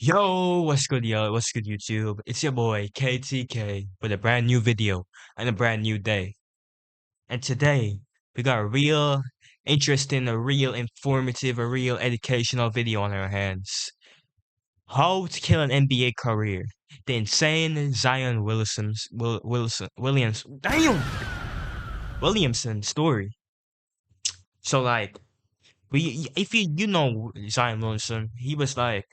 Yo, what's good, yo? What's good, YouTube? It's your boy KTK with a brand new video and a brand new day. And today we got a real interesting, a real informative, a real educational video on our hands. How to kill an NBA career. The insane Zion Williamson story. So like if you know Zion Williamson, he was like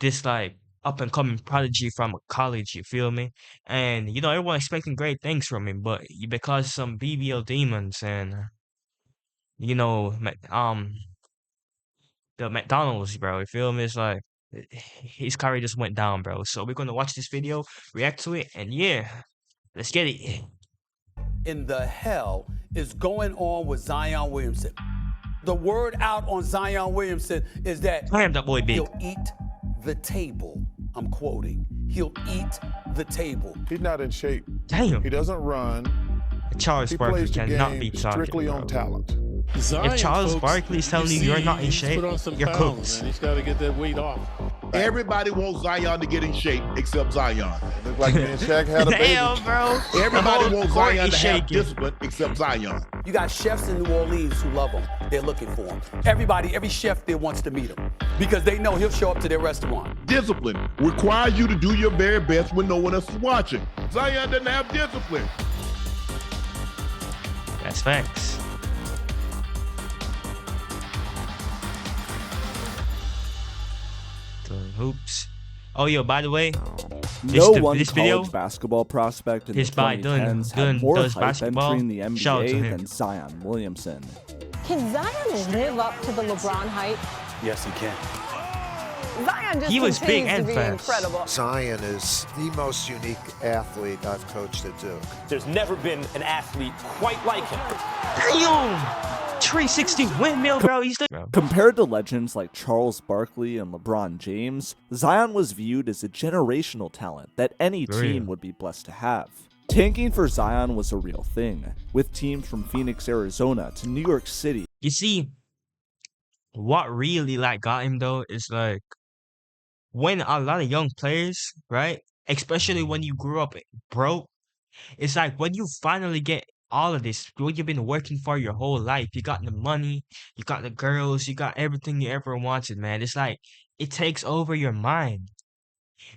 this up and coming prodigy from college, you feel me? And everyone expecting great things from him, but because some BBL demons and the McDonald's, bro, you feel me? It's like his career just went down, bro. So we're gonna watch this video, react to it, and yeah, let's get it. In the hell is going on with Zion Williamson? The word out on Zion Williamson is that I am that boy big. he'll eat the table. I'm quoting. He'll eat the table. He's not in shape. Damn. He doesn't run. Charles He Barkley plays the cannot game beat strictly Target, on bro. talent. Zion, If Charles folks, Barkley is telling you you're not in he's shape, put on some you're pounds, cooked. man. He's got to get that weight off. Everybody wants Zion to get in shape except Zion. Look like me and Shaq had a baby. Damn, bro. Everybody The whole wants court Zion is to have shaking. discipline except Zion. You got chefs in New Orleans who love him. They're looking for him. Every chef there wants to meet him because they know he'll show up to their restaurant. Discipline requires you to do your very best when no one else is watching. Zion doesn't have discipline. That's facts. Doing hoops. Oh, yo, by the way, No one this college video, basketball prospect in the his by Dylan 2010s had more does hype basketball. entering the Shout out to NBA him. than Zion Williamson. Can Zion live up to the LeBron hype? Yes, he can. Zion just He was big continues and to be fast. incredible. Zion is the most unique athlete I've coached at Duke. There's never been an athlete quite like him. Damn! 360 windmill, bro. He's the Compared to legends like Charles Barkley and LeBron James, Zion was viewed as a generational talent that any For team real. would be blessed to have. Tanking for Zion was a real thing, with teams from Phoenix, Arizona to New York City. You see, what really got him though is when a lot of young players, right? Especially when you grew up broke, it's like when you finally get all of this, what you've been working for your whole life. You got the money, you got the girls, you got everything you ever wanted, man. It's like it takes over your mind.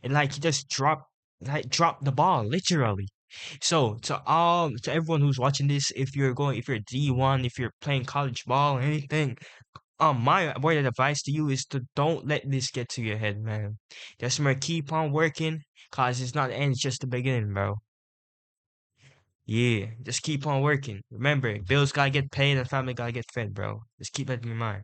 And you just drop the ball, literally. So to everyone who's watching this, if you're D1, if you're playing college ball, anything, my word of advice to you is to don't let this get to your head, man. Just remember, keep on working, cause it's not the end, it's just the beginning, bro. Yeah, just keep on working. Remember, bills gotta get paid and family gotta get fed, bro. Just keep that in mind.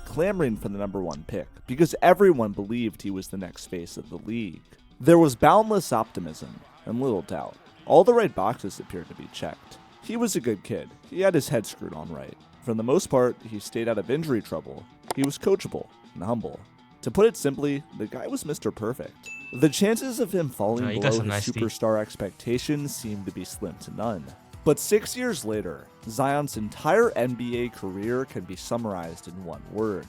Clamoring for the #1 pick because everyone believed he was the next face of the league. There was boundless optimism and little doubt. All the right boxes appeared to be checked. He was a good kid. He had his head screwed on right. For the most part, he stayed out of injury trouble. He was coachable and humble. To put it simply, the guy was Mr. Perfect. The chances of him falling he got below some his nice teeth. superstar expectations seemed to be slim to none. But 6 years later, Zion's entire NBA career can be summarized in one word: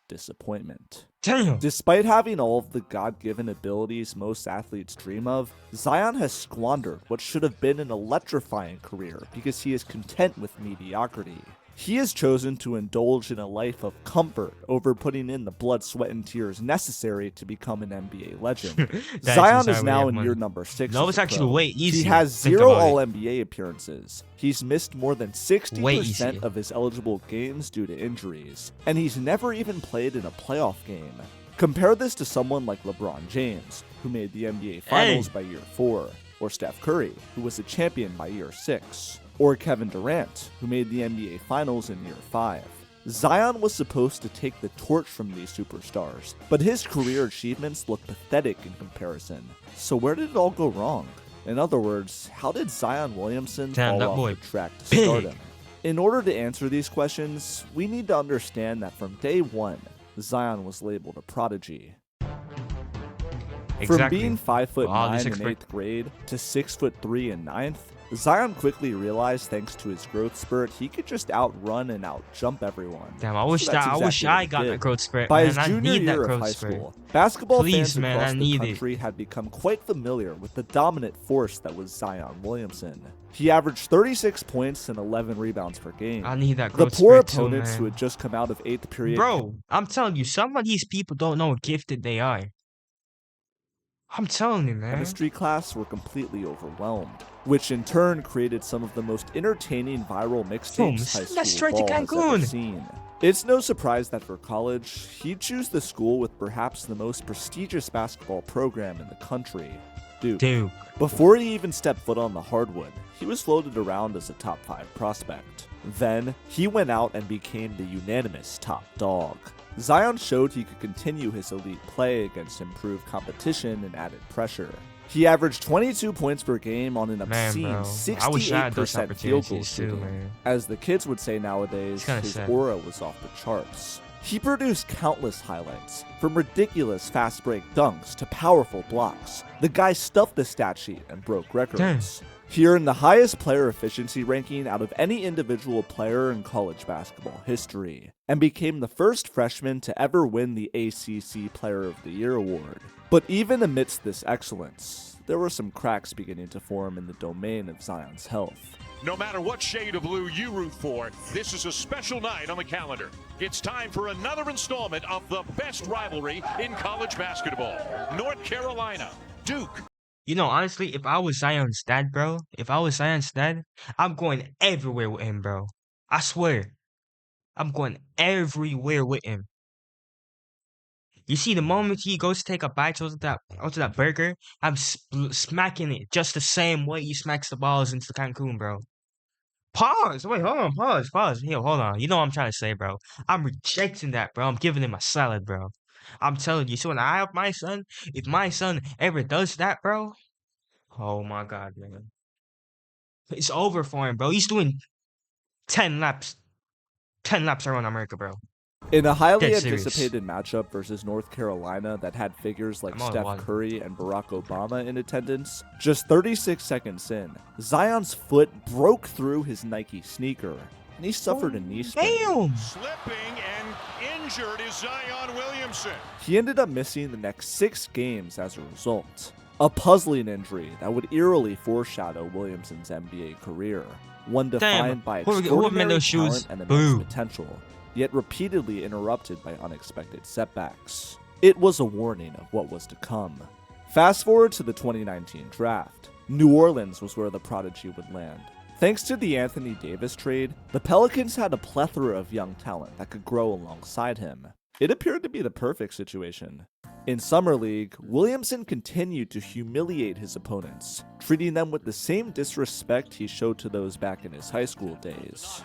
disappointment. Damn! Despite having all of the God-given abilities most athletes dream of, Zion has squandered what should have been an electrifying career because he is content with mediocrity. He has chosen to indulge in a life of comfort over putting in the blood, sweat, and tears necessary to become an NBA legend. That's Zion insane is when you now have in money. year number 6. No, as it's a actually pro. way easier. He has Think 0 about it. All-NBA appearances. He's missed more than 60% easier. of his eligible games due to injuries, and he's never even played in a playoff game. Compare this to someone like LeBron James, who made the NBA Finals by year 4, or Steph Curry, who was a champion by year 6, or Kevin Durant, who made the NBA Finals in year 5. Zion was supposed to take the torch from these superstars, but his career achievements look pathetic in comparison. So where did it all go wrong? In other words, how did Zion Williamson Damn, fall that off boy the track to big. stardom? In order to answer these questions, we need to understand that from day one, Zion was labeled a prodigy. From Exactly. being 5'9" All this in expect- 8th grade to 6'3" in 9th, Zion quickly realized, thanks to his growth spurt, he could just outrun and outjump everyone. Damn, I wish So that's I wish exactly I what he got did. that growth spurt, By man. his I junior need that year of growth high spurt. school, basketball Please, fans man, across I the need it. country had become quite familiar with the dominant force that was Zion Williamson. He averaged 36 points and 11 rebounds per game. I need that The growth poor spurt too, opponents man. who had just come out of 8th period Bro, I'm telling you, some of these people don't know how gifted they are. I'm telling you, man. chemistry class were completely overwhelmed, which in turn created some of the most entertaining viral Boom, mixtapes high send school that straight to ball has ever Cancun. seen. It's no surprise that for college, he'd choose the school with perhaps the most prestigious basketball program in the country, Duke. Dude, Before he even stepped foot on the hardwood, he was floated around as a top 5 prospect. Then, he went out and became the unanimous top dog. Zion showed he could continue his elite play against improved competition and added pressure. He averaged 22 points per game on an Man, obscene bro. I wish I had those 68% field goal opportunities too, shooting. man. As the kids would say nowadays, It's kinda his sad. aura was off the charts. He produced countless highlights, from ridiculous fast break dunks to powerful blocks. The guy stuffed the stat sheet and broke records. He earned the highest player efficiency ranking out of any individual player in college basketball history, and became the first freshman to ever win the ACC Player of the Year award. But even amidst this excellence, there were some cracks beginning to form in the domain of Zion's health. No matter what shade of blue you root for, this is a special night on the calendar. It's time for another installment of the best rivalry in college basketball. North Carolina, Duke. You know, honestly, if I was Zion's dad, bro, I'm going everywhere with him, bro. I swear. I'm going everywhere with him. You see, the moment he goes to take a bite onto that burger, I'm smacking it just the same way he smacks the balls into Cancun, bro. Pause. Wait, hold on. Pause. Yo, hold on. You know what I'm trying to say, bro. I'm rejecting that, bro. I'm giving him a salad, bro. I'm telling you. So when I have my son, if my son ever does that, bro, oh my God, man. It's over for him, bro. He's doing 10 laps around America, bro. In a highly Dead serious. anticipated matchup versus North Carolina that had figures like I'm on Steph one. Curry and Barack Obama in attendance, just 36 seconds in, Zion's foot broke through his Nike sneaker, and he suffered a knee sprain. Damn. Slipping and injured is Zion Williamson. He ended up missing the next 6 games as a result. A puzzling injury that would eerily foreshadow Williamson's NBA career, one defined by Who made extraordinary those shoes? talent and immense Boo. potential, yet repeatedly interrupted by unexpected setbacks. It was a warning of what was to come. Fast forward to the 2019 draft. New Orleans was where the prodigy would land. Thanks to the Anthony Davis trade, the Pelicans had a plethora of young talent that could grow alongside him. It appeared to be the perfect situation. In Summer League, Williamson continued to humiliate his opponents, treating them with the same disrespect he showed to those back in his high school days.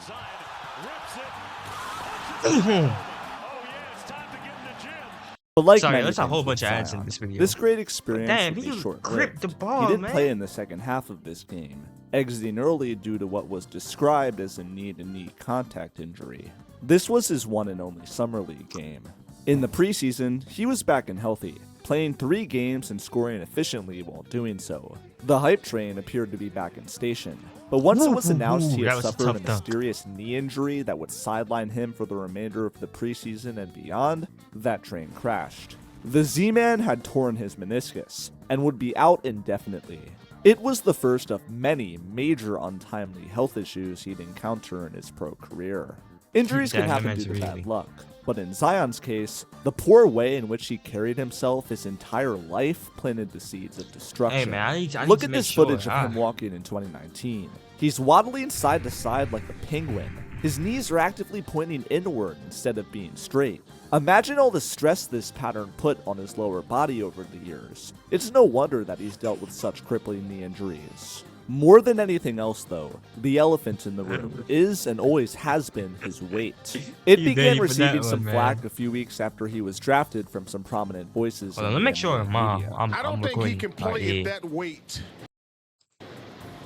But like Sorry, many there's a things whole with bunch of ads in Zion, this video. this great experience Damn, would be he short-lived. gripped the ball, He didn't man. play in the second half of this game, exiting early due to what was described as a knee-to-knee contact injury. This was his one and only Summer League game. In the preseason, he was back and healthy, playing 3 games and scoring efficiently while doing so. The hype train appeared to be back in station, but once it was announced he That had was a suffered a tough dunk. mysterious knee injury that would sideline him for the remainder of the preseason and beyond, that train crashed. The Z-Man had torn his meniscus and would be out indefinitely. It was the first of many major untimely health issues he'd encounter in his pro career. Injuries can Damn, happen that's due to bad really- luck, but in Zion's case, the poor way in which he carried himself his entire life planted the seeds of destruction. Hey, man, I need Look to at make this sure. footage of him walking in 2019. He's waddling side to side like a penguin. His knees are actively pointing inward instead of being straight. Imagine all the stress this pattern put on his lower body over the years. It's no wonder that he's dealt with such crippling knee injuries. More than anything else, though, the elephant in the room is and always has been his weight. It You began ready for that receiving one, some man? flack a few weeks after he was drafted from some prominent voices. Hold on, in let the me make sure, NBA Mom. media. I don't I'm think he recording. can Alright, play yeah. at that weight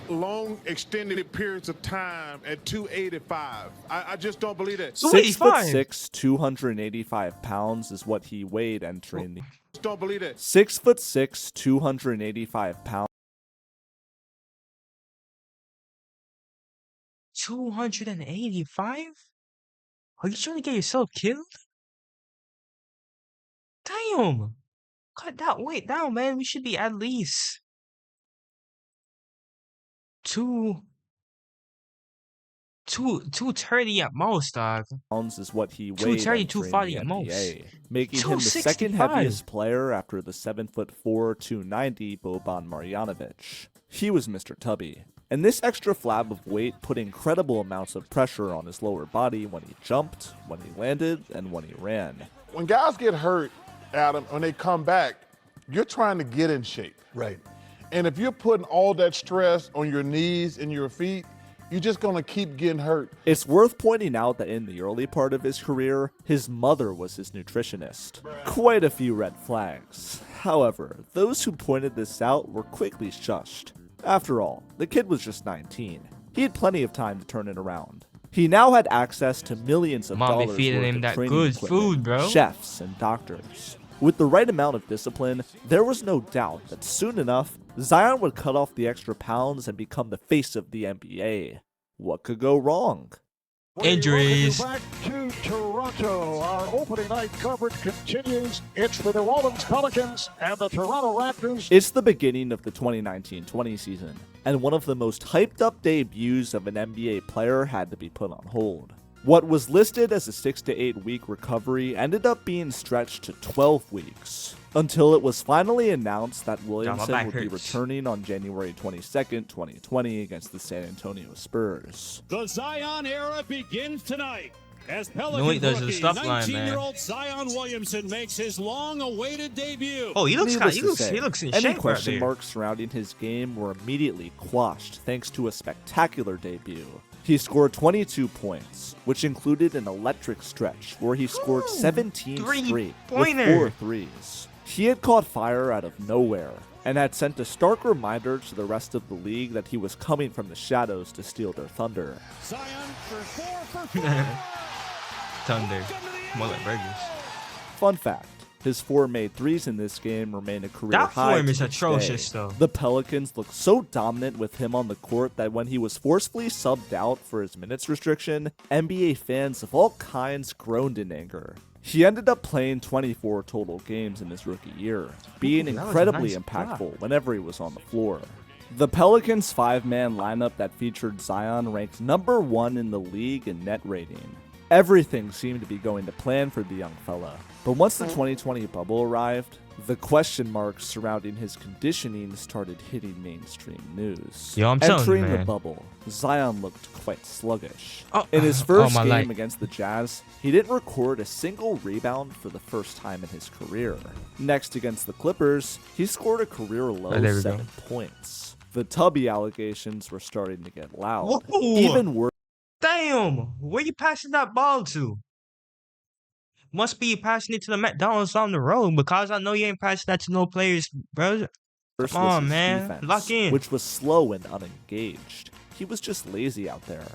long extended periods of time at 285. I just don't believe that. So 6'6", 285 pounds is what he weighed entering the. Just don't believe that. 6'6", 285 pounds. 285? Are you trying to get yourself killed? Damn! Cut that weight down, man. We should be at least 230 at most, dog. Pounds is what he weighed 230, entering 240 the at most. NBA, making him the second 265. heaviest player after the 7'4", 290 Boban Marjanovic. He was Mr. Tubby, and this extra flab of weight put incredible amounts of pressure on his lower body when he jumped, when he landed, and when he ran. When guys get hurt, Adam, when they come back, you're trying to get in shape. Right. And if you're putting all that stress on your knees and your feet, you're just going to keep getting hurt. It's worth pointing out that in the early part of his career, his mother was his nutritionist. Quite a few red flags. However, those who pointed this out were quickly shushed. After all, the kid was just 19. He had plenty of time to turn it around. He now had access to millions of Mom be dollars feeding worth him of that training good equipment, food, bro. chefs, and doctors. With the right amount of discipline, there was no doubt that soon enough, Zion would cut off the extra pounds and become the face of the NBA. What could go wrong? Injuries. Back to Toronto. Our opening night coverage continues. It's the New Orleans Pelicans and the Toronto Raptors. It's the beginning of the 2019-20 season, and one of the most hyped-up debuts of an NBA player had to be put on hold. What was listed as a 6 to 8 week recovery ended up being stretched to 12 weeks, until it was finally announced that Williamson would be returning on January 22nd, 2020 against the San Antonio Spurs. The Zion era begins tonight as No, Pelicans wait, there's a rookie, stuff line, man. 19-year-old Zion Williamson makes his long-awaited debut. Oh, he looks Needless kind. to say, He looks in any shape right question there. marks surrounding his game were immediately quashed thanks to a spectacular debut. He scored 22 points, which included an electric stretch where he scored 17 straight with 4 threes. He had caught fire out of nowhere and had sent a stark reminder to the rest of the league that he was coming from the shadows to steal their thunder. Zion for 4 for 4. Thunder. More like burgers. Fun fact, his 4 made threes in this game remain a career That high. form is to this atrocious, day. though. The Pelicans looked so dominant with him on the court that when he was forcefully subbed out for his minutes restriction, NBA fans of all kinds groaned in anger. He ended up playing 24 total games in his rookie year, being Ooh, that was a incredibly nice impactful block. whenever he was on the floor. The Pelicans' 5-man lineup that featured Zion ranked number 1 in the league in net rating. Everything seemed to be going to plan for the young fella, but once the 2020 bubble arrived, the question marks surrounding his conditioning started hitting mainstream news. Yo, I'm telling you, Entering the man. bubble, Zion looked quite sluggish. Oh, In his first my game life. against the Jazz, he didn't record a single rebound for the first time in his career. Next, against the Clippers, he scored a career-low Oh, there we 7 go. points. The Tubby allegations were starting to get loud. Whoa. Even worse. Damn, where you passing that ball to? Must be passing it to the McDonald's on the road because I know you ain't passing that to no players, bro. First Come was on, his man. defense, Lock in. which was slow and unengaged. He was just lazy out there.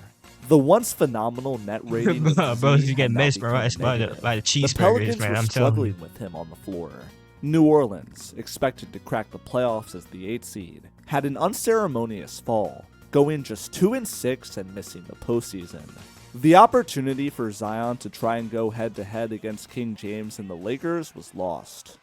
The once phenomenal net rating of the Bro, Z you get had now missed, bro. become It's by the negative. cheeseburgers, The Pelicans man. were I'm telling you. struggling with him on the floor. New Orleans, expected to crack the playoffs as the 8th seed, had an unceremonious fall, going just 2-6 and missing the postseason. The opportunity for Zion to try and go head-to-head against King James and the Lakers was lost.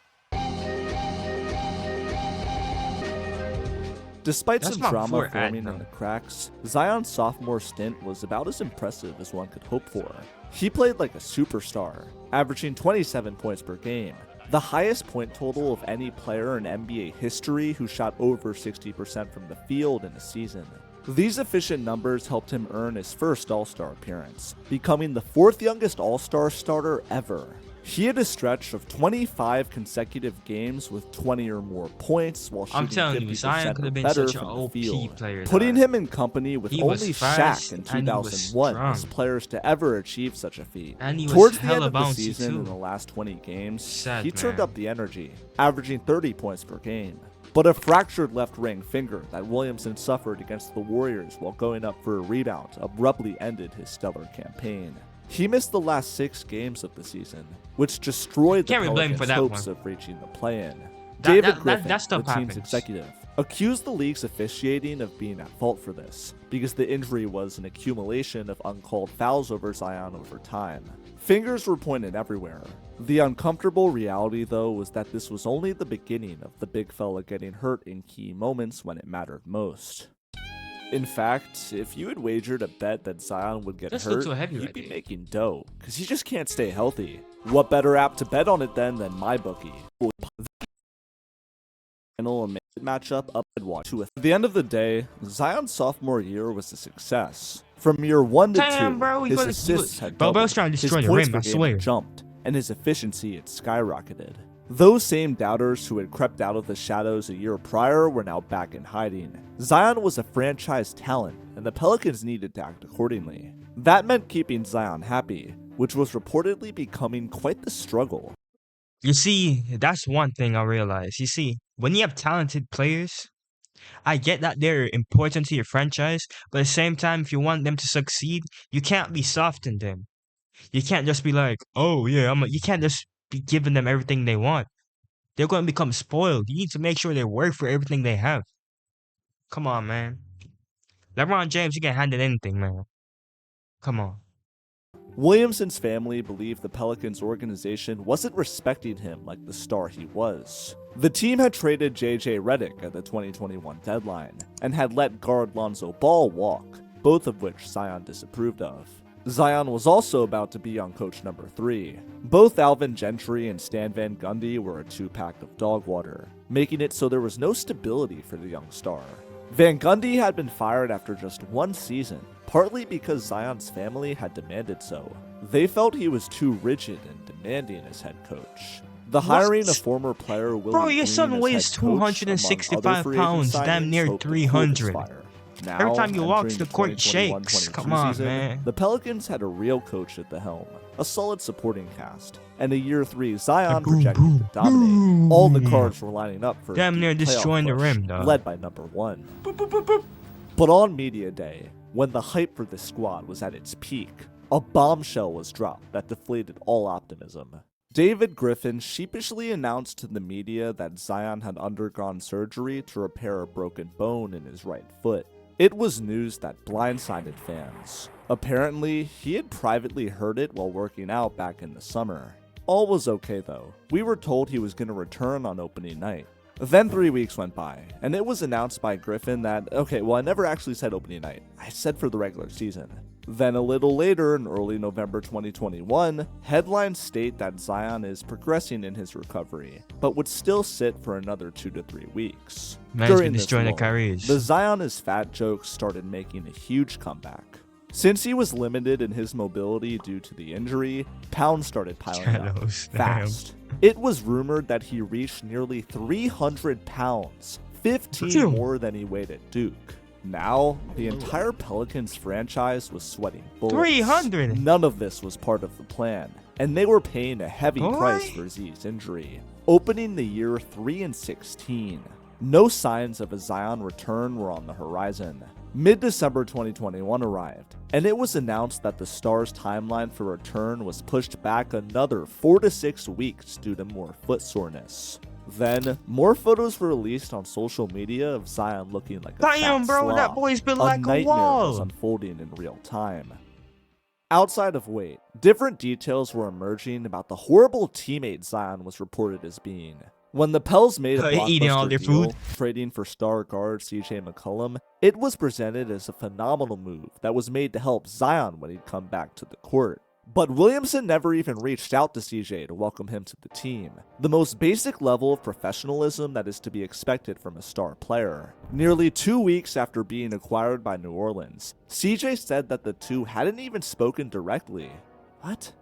Despite That's some not drama before forming Adnan. in the cracks, Zion's sophomore stint was about as impressive as one could hope for. He played like a superstar, averaging 27 points per game, the highest point total of any player in NBA history who shot over 60% from the field in a season. These efficient numbers helped him earn his first All-Star appearance, becoming the 4th youngest All-Star starter ever. He had a stretch of 25 consecutive games with 20 or more points while shooting I'm telling you, 50% Zion could or have been better such an from the OP field, player, putting dog. him in company with He was only fast Shaq in and he was 2001 as strong. players to ever achieve such a feat. And he was Towards the end hella of the bouncy, season, too. in the last 20 games, Sad, he turned man. up the energy, averaging 30 points per game. But a fractured left ring finger that Williamson suffered against the Warriors while going up for a rebound abruptly ended his stellar campaign. He missed the last 6 games of the season, which destroyed the Can't really blame him Pelicans' for that hopes one. of reaching the play-in. That David Griffin, stuff the team's happens. executive, accused the league's officiating of being at fault for this, because the injury was an accumulation of uncalled fouls over Zion over time. Fingers were pointed everywhere. The uncomfortable reality, though, was that this was only the beginning of the big fella getting hurt in key moments when it mattered most. In fact, if you had wagered a bet that Zion would get hurt, you'd be making dough, because he just can't stay healthy. What better app to bet on it then than MyBookie? Final matchup up at 1 to at the end of the day, Zion's sophomore year was a success. From year 1 to 2, his assists had doubled, trying to destroy his the points rim, per I game swear. had jumped, and his efficiency had skyrocketed. Those same doubters who had crept out of the shadows a year prior were now back in hiding. Zion was a franchise talent, and the Pelicans needed to act accordingly. That meant keeping Zion happy, which was reportedly becoming quite the struggle. You see, that's one thing I realized. You see, when you have talented players, I get that they're important to your franchise, but at the same time, if you want them to succeed, you can't be soft on them. You can't just be like, oh yeah, you can't just be giving them everything they want. They're going to become spoiled. You need to make sure they work for everything they have. Come on, man. LeBron James, you can't handle anything, man. Come on. Williamson's family believed the Pelicans organization wasn't respecting him like the star he was. The team had traded JJ Redick at the 2021 deadline, and had let guard Lonzo Ball walk, both of which Zion disapproved of. Zion was also about to be on coach number 3. Both Alvin Gentry and Stan Van Gundy were a 2-pack of dog water, making it so there was no stability for the young star. Van Gundy had been fired after just 1 season, partly because Zion's family had demanded so. They felt he was too rigid and demanding as head coach. The hiring of former player Willie Bro, your Green son as weighs head coach, among other 265 free agent pounds, damn signings, near hoped the 300. court fire. Now, Every time you walk, entering the court shakes. 2021-22 Come on, season, man. The Pelicans had a real coach at the helm, a solid supporting cast, and a year 3 Zion projected to dominate. All the cards were lining up for a damn near deep playoff destroying the push, rim, dog. led by number 1. But on media day, when the hype for this squad was at its peak, a bombshell was dropped that deflated all optimism. David Griffin sheepishly announced to the media that Zion had undergone surgery to repair a broken bone in his right foot. It was news that blindsided fans. Apparently, he had privately heard it while working out back in the summer. All was okay though. We were told he was going to return on opening night. Then 3 weeks went by, and it was announced by Griffin that, okay, well, I never actually said opening night. I said for the regular season. Then a little later, in early November 2021, headlines state that Zion is progressing in his recovery, but would still sit for another 2 to 3 weeks. Man's During been this destroying the lull, careers. the Zion is fat jokes started making a huge comeback. Since he was limited in his mobility due to the injury, pounds started piling up fast. It was rumored that he reached nearly 300 pounds, 15 more than he weighed at Duke. Now, the entire Pelicans franchise was sweating bullets. 300! None of this was part of the plan, and they were paying a heavy price for Z's injury, opening the year 3-16. No signs of a Zion return were on the horizon. Mid-December 2021 arrived, and it was announced that the Stars' timeline for return was pushed back another 4 to 6 weeks due to more foot soreness. Then, more photos were released on social media of Zion looking like a Damn, fat bro, sloth. that boy's been A like a nightmare wall. was unfolding in real time. Outside of weight, different details were emerging about the horrible teammate Zion was reported as being. When the Pels made a Eating all blockbuster their deal, food. trading for star guard CJ McCollum, it was presented as a phenomenal move that was made to help Zion when he'd come back to the court. But Williamson never even reached out to CJ to welcome him to the team, the most basic level of professionalism that is to be expected from a star player. Nearly 2 weeks after being acquired by New Orleans, CJ said that the two hadn't even spoken directly. What?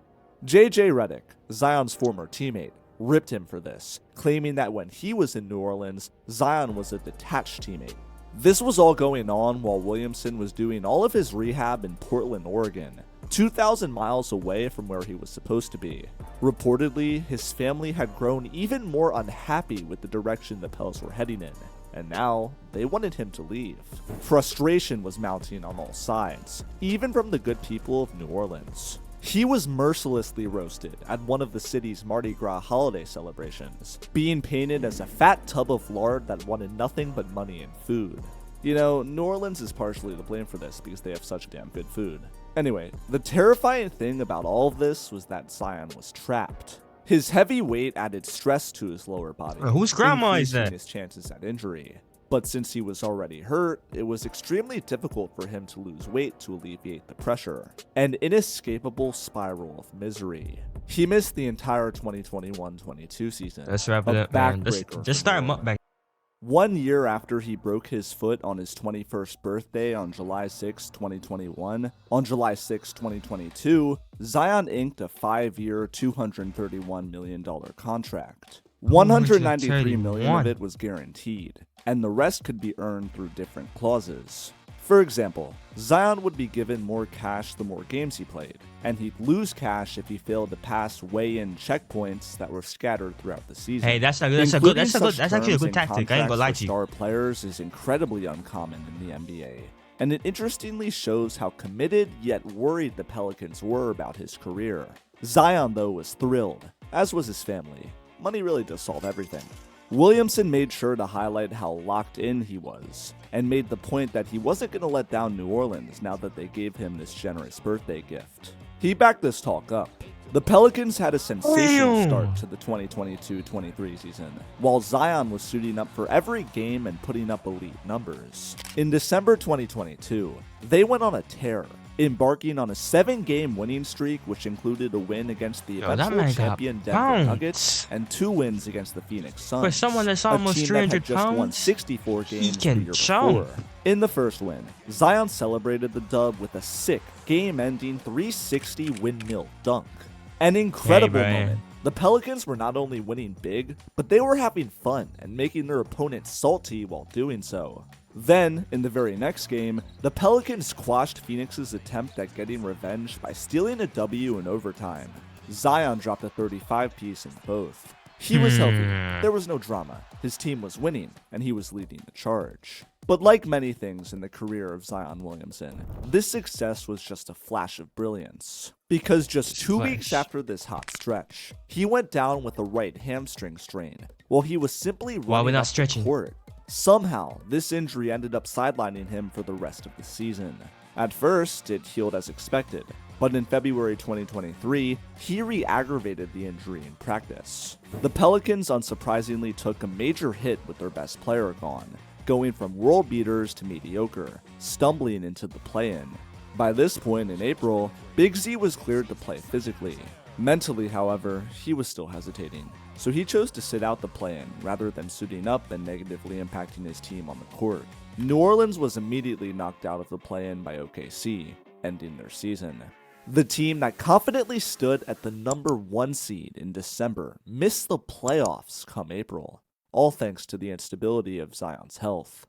JJ Redick, Zion's former teammate, ripped him for this, claiming that when he was in New Orleans, Zion was a detached teammate. This was all going on while Williamson was doing all of his rehab in Portland, Oregon, 2,000 miles away from where he was supposed to be. Reportedly, his family had grown even more unhappy with the direction the Pels were heading in, and now they wanted him to leave. Frustration was mounting on all sides, even from the good people of New Orleans. He was mercilessly roasted at one of the city's Mardi Gras holiday celebrations, being painted as a fat tub of lard that wanted nothing but money and food. You know, New Orleans is partially to blame for this because they have such damn good food. Anyway, the terrifying thing about all of this was that Zion was trapped. His heavy weight added stress to his lower body, Whose grandma is increasing that? his chances at injury. But since he was already hurt, it was extremely difficult for him to lose weight to alleviate the pressure. An inescapable spiral of misery. He missed the entire 2021-22 season. Let's wrap it a up, man. backbreaker Just for start New Orleans. mukbang. 1 year after he broke his foot on his 21st birthday on July 6, 2021, on July 6, 2022, Zion inked a 5-year, $231 million contract. $193 million of it was guaranteed, and the rest could be earned through different clauses. For example, Zion would be given more cash the more games he played, and he'd lose cash if he failed to pass weigh-in checkpoints that were scattered throughout the season. Hey, that's actually a Including good such actually a terms good in tactic. I ain't gonna lie contracts to for you. star players is incredibly uncommon in the NBA, and it interestingly shows how committed yet worried the Pelicans were about his career. Zion, though, was thrilled, as was his family. Money really does solve everything. Williamson made sure to highlight how locked in he was, and made the point that he wasn't going to let down New Orleans now that they gave him this generous birthday gift. He backed this talk up. The Pelicans had a sensational start to the 2022-23 season, while Zion was suiting up for every game and putting up elite numbers. In December 2022, they went on a tear, embarking on a 7-game winning streak, which included a win against the eventual champion Denver Nuggets and 2 wins against the Phoenix Suns. For someone that's almost a team 300 that had just won pounds, 64 games the can year jump. before. In the first win, Zion celebrated the dub with a sick, game-ending 360 windmill dunk. An incredible moment. The Pelicans were not only winning big, but they were having fun and making their opponents salty while doing so. Then, in the very next game, the Pelicans quashed Phoenix's attempt at getting revenge by stealing a W in overtime. Zion dropped a 35-piece in both. He was healthy, there was no drama, his team was winning, and he was leading the charge. But like many things in the career of Zion Williamson, this success was just a flash of brilliance. Because just 2 weeks after this hot stretch, he went down with a right hamstring strain, while he was simply running up the court. Somehow, this injury ended up sidelining him for the rest of the season. At first, it healed as expected, but in February 2023, he re-aggravated the injury in practice. The Pelicans unsurprisingly took a major hit with their best player gone, going from world beaters to mediocre, stumbling into the play-in. By this point in April, Big Z was cleared to play physically. Mentally, however, he was still hesitating, so he chose to sit out the play-in rather than suiting up and negatively impacting his team on the court. New Orleans was immediately knocked out of the play-in by OKC, ending their season. The team that confidently stood at the number 1 seed in December missed the playoffs come April, all thanks to the instability of Zion's health.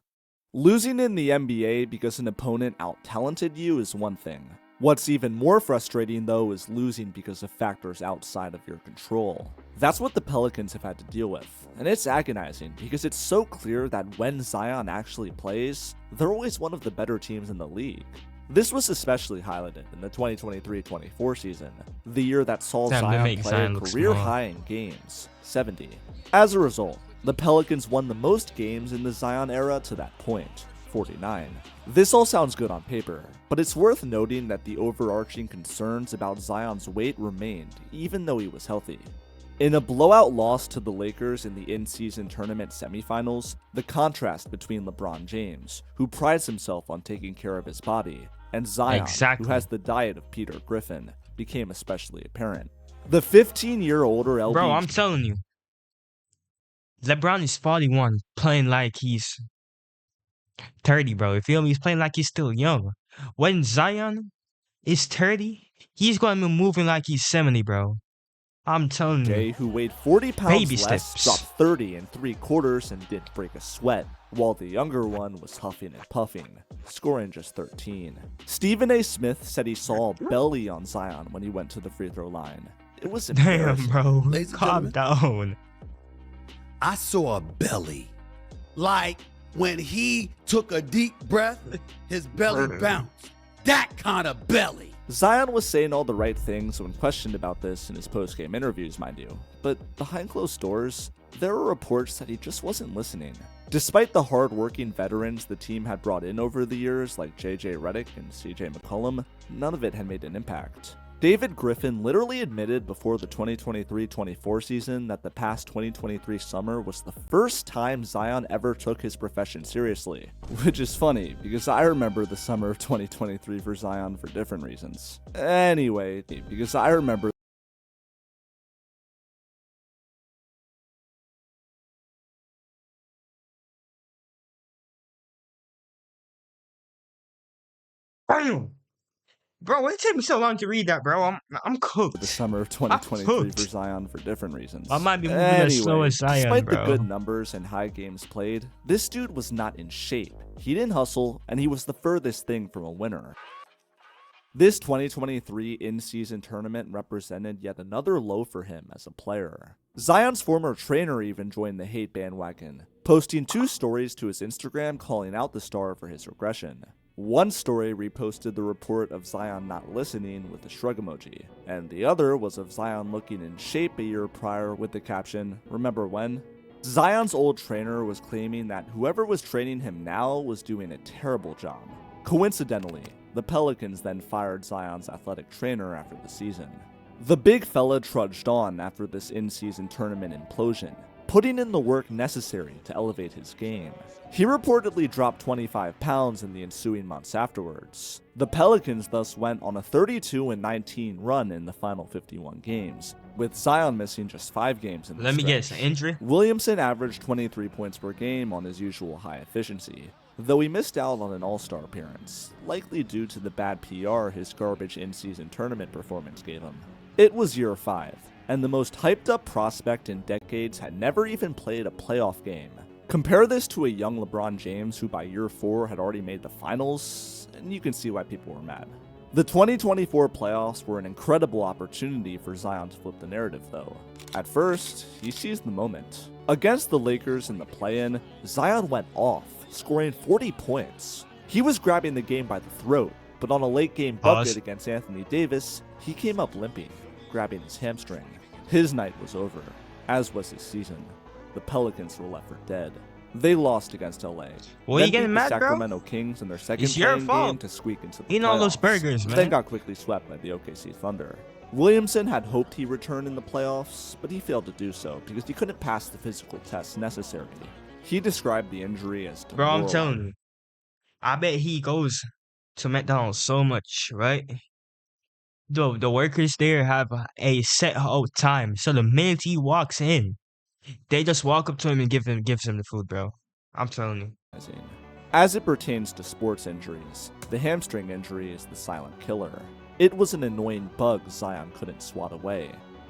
Losing in the NBA because an opponent out-talented you is one thing. What's even more frustrating, though, is losing because of factors outside of your control. That's what the Pelicans have had to deal with, and it's agonizing because it's so clear that when Zion actually plays, they're always one of the better teams in the league. This was especially highlighted in the 2023-24 season, the year that saw Zion play a career-high in games, 70. As a result, the Pelicans won the most games in the Zion era to that point, 49. This all sounds good on paper, but it's worth noting that the overarching concerns about Zion's weight remained, even though he was healthy. In a blowout loss to the Lakers in the in-season tournament semifinals, the contrast between LeBron James, who prides himself on taking care of his body, and Zion, who has the diet of Peter Griffin, became especially apparent. The 15-year-older LB... Bro, I'm telling you. LeBron is 41, playing like he's 30, bro. You feel me? He's playing like he's still young. When Zion is 30, he's going to be moving like he's 70, bro. I'm telling you. Jay, who weighed 40 pounds less, dropped 30 in 3 quarters and didn't break a sweat, while the younger one was huffing and puffing, scoring just 13. Stephen A. Smith said he saw a belly on Zion when he went to the free throw line. It was embarrassing. Damn, bro. Calm down. I saw a belly. Like when he took a deep breath, his belly bounced. That kind of belly. Zion was saying all the right things when questioned about this in his post-game interviews, mind you, but behind closed doors, there were reports that he just wasn't listening. Despite the hard-working veterans the team had brought in over the years like JJ Redick and CJ McCollum, none of it had made an impact. David Griffin literally admitted before the 2023-24 season that the past 2023 summer was the first time Zion ever took his profession seriously. Which is funny, because I remember the summer of 2023 for Zion for different reasons. Anyway, because I remember Damn. Bro, why did it take me so long to read that, bro? I'm cooked. the summer of 2023 for Zion for different reasons. I might be moving as slow as Zion, despite bro. the good numbers and high games played, this dude was not in shape. He didn't hustle, and he was the furthest thing from a winner. This 2023 in-season tournament represented yet another low for him as a player. Zion's former trainer even joined the hate bandwagon, posting 2 stories to his Instagram calling out the star for his regression. One story reposted the report of Zion not listening with a shrug emoji, and the other was of Zion looking in shape a year prior with the caption, "Remember when?" Zion's old trainer was claiming that whoever was training him now was doing a terrible job. Coincidentally, the Pelicans then fired Zion's athletic trainer after the season. The big fella trudged on after this in-season tournament implosion, putting in the work necessary to elevate his game. He reportedly dropped 25 pounds in the ensuing months afterwards. The Pelicans thus went on a 32-19 run in the final 51 games, with Zion missing just 5 games in the Let me stretch. guess, injury? Williamson averaged 23 points per game on his usual high efficiency, though he missed out on an all-star appearance, likely due to the bad PR his garbage in-season tournament performance gave him. It was year 5, and the most hyped-up prospect in decades had never even played a playoff game. Compare this to a young LeBron James who by year 4 had already made the finals, and you can see why people were mad. The 2024 playoffs were an incredible opportunity for Zion to flip the narrative though. At first, he seized the moment. Against the Lakers in the play-in, Zion went off, scoring 40 points. He was grabbing the game by the throat, but on a late-game bucket against Anthony Davis, he came up limping, grabbing his hamstring. His night was over, as was his season. The Pelicans were left for dead. They lost against LA. What are then you getting beat mad, the bro? Sacramento Kings in their second It's your playing fault. game to squeak into the Eating all those playoffs, burgers, then man. got quickly swept by the OKC Thunder. Williamson had hoped he returned in the playoffs, but he failed to do so because he couldn't pass the physical tests necessary. He described the injury as Bro, I'm demoralizing. telling you. I bet he goes to McDonald's so much, right? The workers there have a set out time. So the minute he walks in, they just walk up to him and gives him the food, bro. I'm telling you. As it pertains to sports injuries, the hamstring injury is the silent killer. It was an annoying bug Zion couldn't swat away,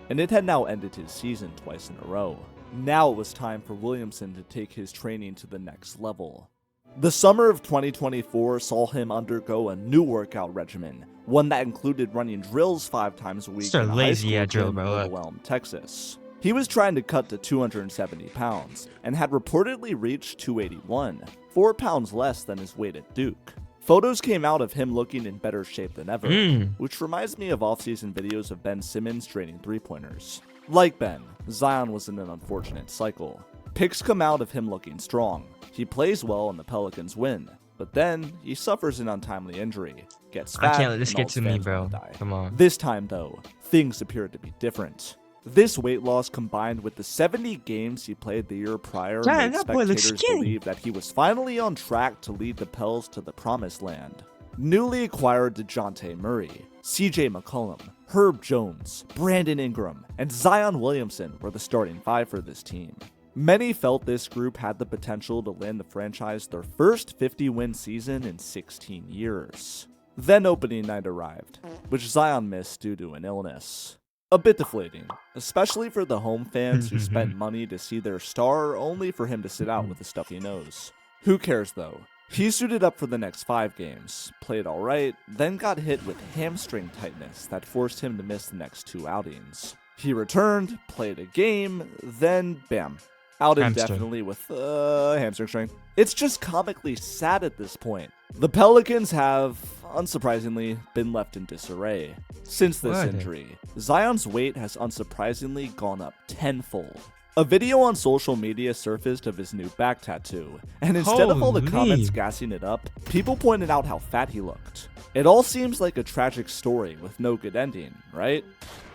and it had now ended his season twice in a row. Now it was time for Williamson to take his training to the next level. The summer of 2024 saw him undergo a new workout regimen, one that included running drills 5 times a week Still in a high lazy school at drill, gym in bro, look. Little Elm, Texas. He was trying to cut to 270 pounds, and had reportedly reached 281, 4 pounds less than his weight at Duke. Photos came out of him looking in better shape than ever, which reminds me of off-season videos of Ben Simmons draining 3-pointers. Like Ben, Zion was in an unfortunate cycle. Pics come out of him looking strong. He plays well and the Pelicans win, but then he suffers an untimely injury, gets fat, I can't let this and get all his to me, fans bro. wanna die. Come on. This time, though, things appeared to be different. This weight loss combined with the 70 games he played the year prior Damn, made that boy looks spectators skinny. believe that he was finally on track to lead the Pels to the promised land. Newly acquired DeJounte Murray, CJ McCollum, Herb Jones, Brandon Ingram, and Zion Williamson were the starting 5 for this team. Many felt this group had the potential to land the franchise their first 50-win season in 16 years. Then opening night arrived, which Zion missed due to an illness. A bit deflating, especially for the home fans who spent money to see their star only for him to sit out with a stuffy nose. Who cares though? He suited up for the next 5 games, played alright, then got hit with hamstring tightness that forced him to miss the next 2 outings. He returned, played a game, then bam, out Hamstring. indefinitely with hamstring strain. It's just comically sad at this point. The Pelicans have unsurprisingly, been left in disarray. Since this What? injury, Zion's weight has unsurprisingly gone up tenfold. A video on social media surfaced of his new back tattoo, and instead of all the comments Holy. gassing it up, people pointed out how fat he looked. It all seems like a tragic story with no good ending, right?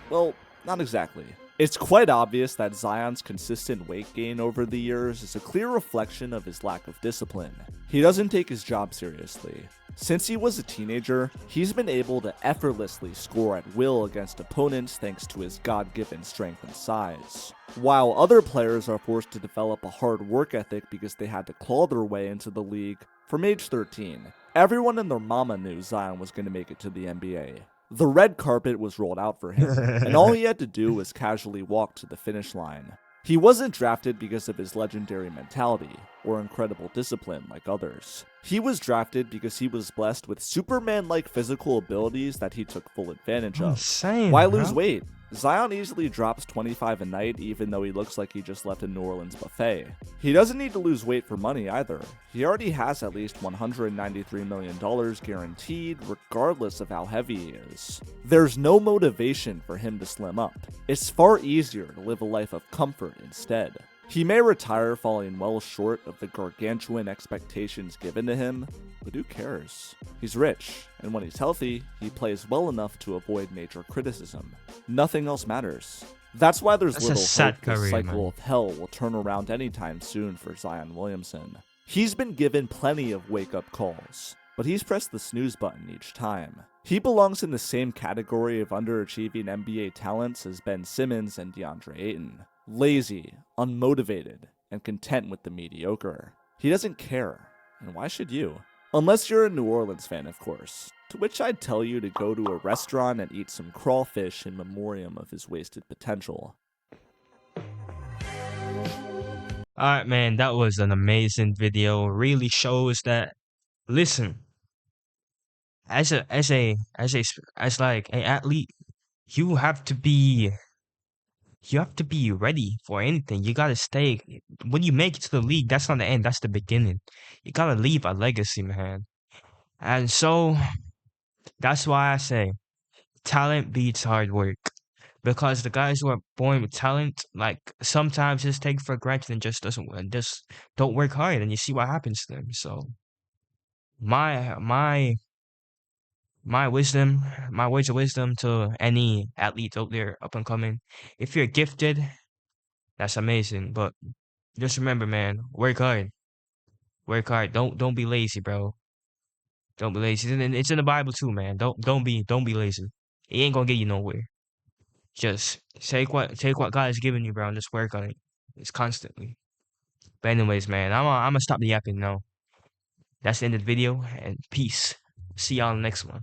Well, not exactly. It's quite obvious that Zion's consistent weight gain over the years is a clear reflection of his lack of discipline. He doesn't take his job seriously. Since he was a teenager, he's been able to effortlessly score at will against opponents thanks to his God-given strength and size. While other players are forced to develop a hard work ethic because they had to claw their way into the league, from age 13, everyone and their mama knew Zion was going to make it to the NBA. The red carpet was rolled out for him, and all he had to do was casually walk to the finish line. He wasn't drafted because of his legendary mentality or incredible discipline like others. He was drafted because he was blessed with Superman-like physical abilities that he took full advantage of. Insane, Why bro. lose weight? Zion easily drops 25 a night even though he looks like he just left a New Orleans buffet. He doesn't need to lose weight for money either. He already has at least $193 million guaranteed regardless of how heavy he is. There's no motivation for him to slim up. It's far easier to live a life of comfort instead. He may retire falling well short of the gargantuan expectations given to him, but who cares? He's rich, and when he's healthy, he plays well enough to avoid major criticism. Nothing else matters. That's why there's That's a little sad hope the career, cycle man. of hell will turn around anytime soon for Zion Williamson. He's been given plenty of wake-up calls, but he's pressed the snooze button each time. He belongs in the same category of underachieving NBA talents as Ben Simmons and DeAndre Ayton. Lazy, unmotivated, and content with the mediocre. He doesn't care, and why should you? Unless you're a New Orleans fan, of course, to which I'd tell you to go to a restaurant and eat some crawfish in memoriam of his wasted potential. Alright, man, that was an amazing video. Really shows that, listen, as like an athlete, you have to be ready for anything. You gotta stay. When you make it to the league, that's not the end, that's the beginning. You gotta leave a legacy, man. And so, that's why I say, talent beats hard work. Because the guys who are born with talent, like, sometimes just take for granted and just don't work hard, and you see what happens to them. So, my wisdom, my words of wisdom to any athletes out there up and coming, if you're gifted, that's amazing. But just remember, man, work hard. Work hard. Don't be lazy, bro. Don't be lazy. And it's in the Bible too, man. Don't be lazy. It ain't gonna get you nowhere. Just take what God has given you, bro, and just work on it. It's constantly. But anyways, man, I'm gonna stop the yapping now. That's the end of the video, and peace. See y'all in the next one.